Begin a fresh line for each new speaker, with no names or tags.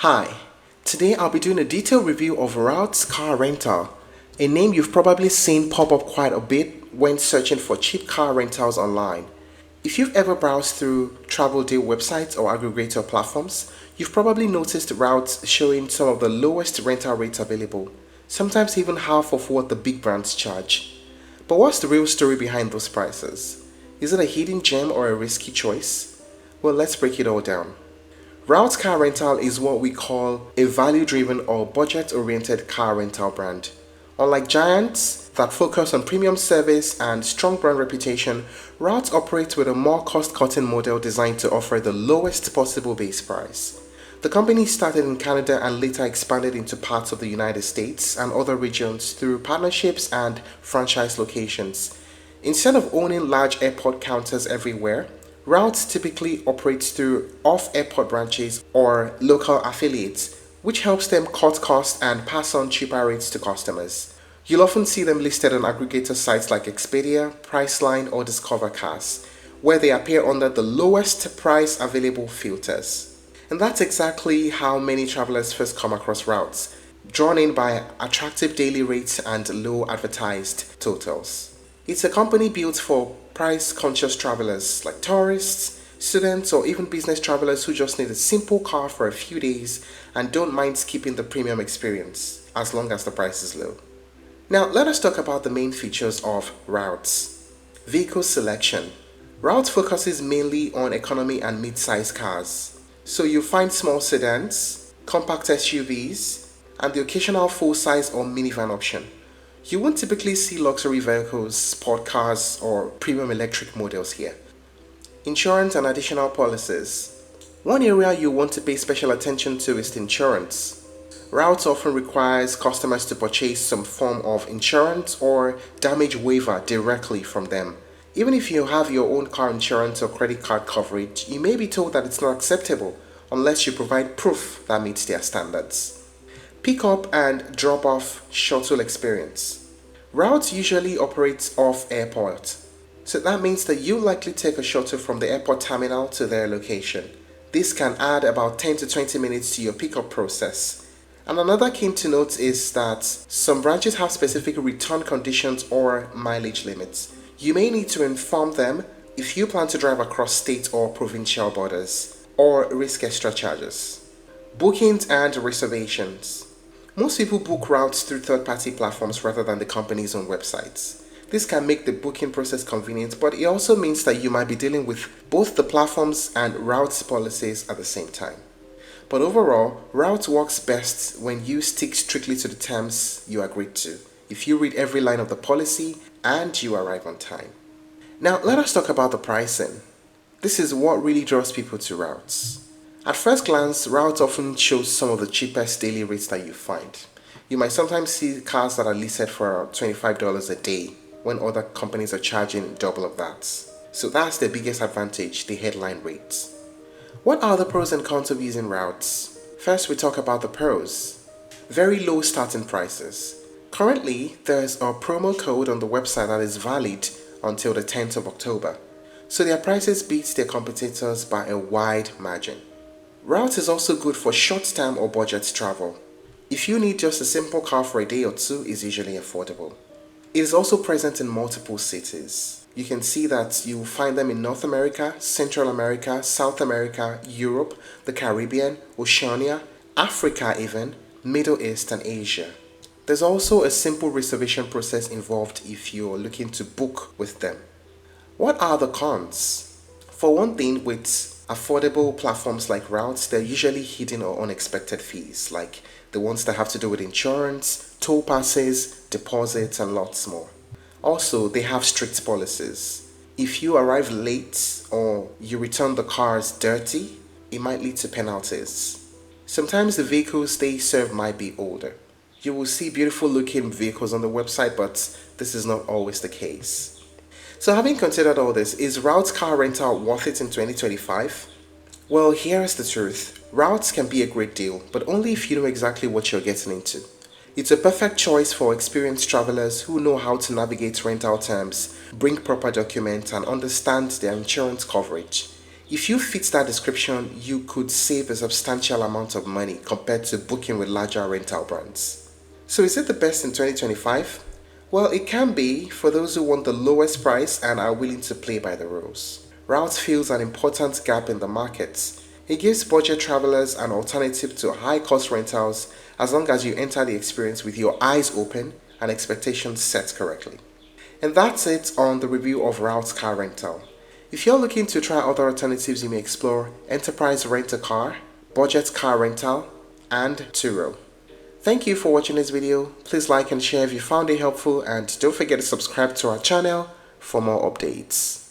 Hi, today I'll be doing a detailed review of Route's car rental, a name you've probably seen pop up quite a bit when searching for cheap car rentals online. If you've ever browsed through travel deal websites or aggregator platforms, you've probably noticed Routes showing some of the lowest rental rates available, sometimes even half of what the big brands charge. But what's the real story behind those prices? Is it a hidden gem or a risky choice? Well, let's break it all down. Route Car Rental is what we call a value-driven or budget-oriented car rental brand. Unlike giants that focus on premium service and strong brand reputation, Route operates with a more cost-cutting model designed to offer the lowest possible base price. The company started in Canada and later expanded into parts of the United States and other regions through partnerships and franchise locations. Instead of owning large airport counters everywhere, Routes typically operates through off-airport branches or local affiliates, which helps them cut costs and pass on cheaper rates to customers. You'll often see them listed on aggregator sites like Expedia, Priceline, or Discover Cars, where they appear under the lowest price available filters. And that's exactly how many travelers first come across Routes, drawn in by attractive daily rates and low advertised totals. It's a company built for price-conscious travelers like tourists, students, or even business travelers who just need a simple car for a few days and don't mind skipping the premium experience as long as the price is low. Now, let us talk about the main features of Routes. Vehicle selection. Routes focuses mainly on economy and mid-size cars. So you'll find small sedans, compact SUVs, and the occasional full-size or minivan option. You won't typically see luxury vehicles, sport cars, or premium electric models here. Insurance and additional policies. One area you want to pay special attention to is insurance. Routes often requires customers to purchase some form of insurance or damage waiver directly from them. Even if you have your own car insurance or credit card coverage, you may be told that it's not acceptable unless you provide proof that meets their standards. Pick up and drop off shuttle experience. Routes usually operates off airport, so that means that you likely take a shuttle from the airport terminal to their location. This can add about 10 to 20 minutes to your pickup process. And another key to note is that some branches have specific return conditions or mileage limits. You may need to inform them if you plan to drive across state or provincial borders, or risk extra charges. Bookings and reservations. Most people book routes through third-party platforms rather than the company's own websites. This can make the booking process convenient, but it also means that you might be dealing with both the platforms and routes policies at the same time. But overall, Routes works best when you stick strictly to the terms you agreed to, if you read every line of the policy and you arrive on time. Now, let us talk about the pricing. This is what really draws people to Routes. At first glance, Routes often shows some of the cheapest daily rates that you find. You might sometimes see cars that are listed for $25 a day when other companies are charging double of that. So that's the biggest advantage, the headline rates. What are the pros and cons of using Routes? First, we talk about the pros. Very low starting prices. Currently, there's a promo code on the website that is valid until the 10th of October. So their prices beat their competitors by a wide margin. Routes is also good for short-term or budget travel. If you need just a simple car for a day or two, it's usually affordable. It is also present in multiple cities. You can see that you will find them in North America, Central America, South America, Europe, the Caribbean, Oceania, Africa even, Middle East and Asia. There's also a simple reservation process involved if you're looking to book with them. What are the cons? For one thing, with affordable platforms like Routes, they're usually hidden or unexpected fees, like the ones that have to do with insurance, toll passes, deposits, and lots more. Also, they have strict policies. If you arrive late or you return the cars dirty, it might lead to penalties. Sometimes the vehicles they serve might be older. You will see beautiful looking vehicles on the website, but this is not always the case. So having considered all this, is Routes car rental worth it in 2025? Well, here is the truth. Routes can be a great deal, but only if you know exactly what you're getting into. It's a perfect choice for experienced travelers who know how to navigate rental terms, bring proper documents, and understand their insurance coverage. If you fit that description, you could save a substantial amount of money compared to booking with larger rental brands. So is it the best in 2025? Well, it can be for those who want the lowest price and are willing to play by the rules. Route fills an important gap in the market. It gives budget travelers an alternative to high-cost rentals as long as you enter the experience with your eyes open and expectations set correctly. And that's it on the review of Route's car rental. If you're looking to try other alternatives, you may explore Enterprise Rent-A-Car, Budget Car Rental, and Turo. Thank you for watching this video. Please like and share if you found it helpful, and don't forget to subscribe to our channel for more updates.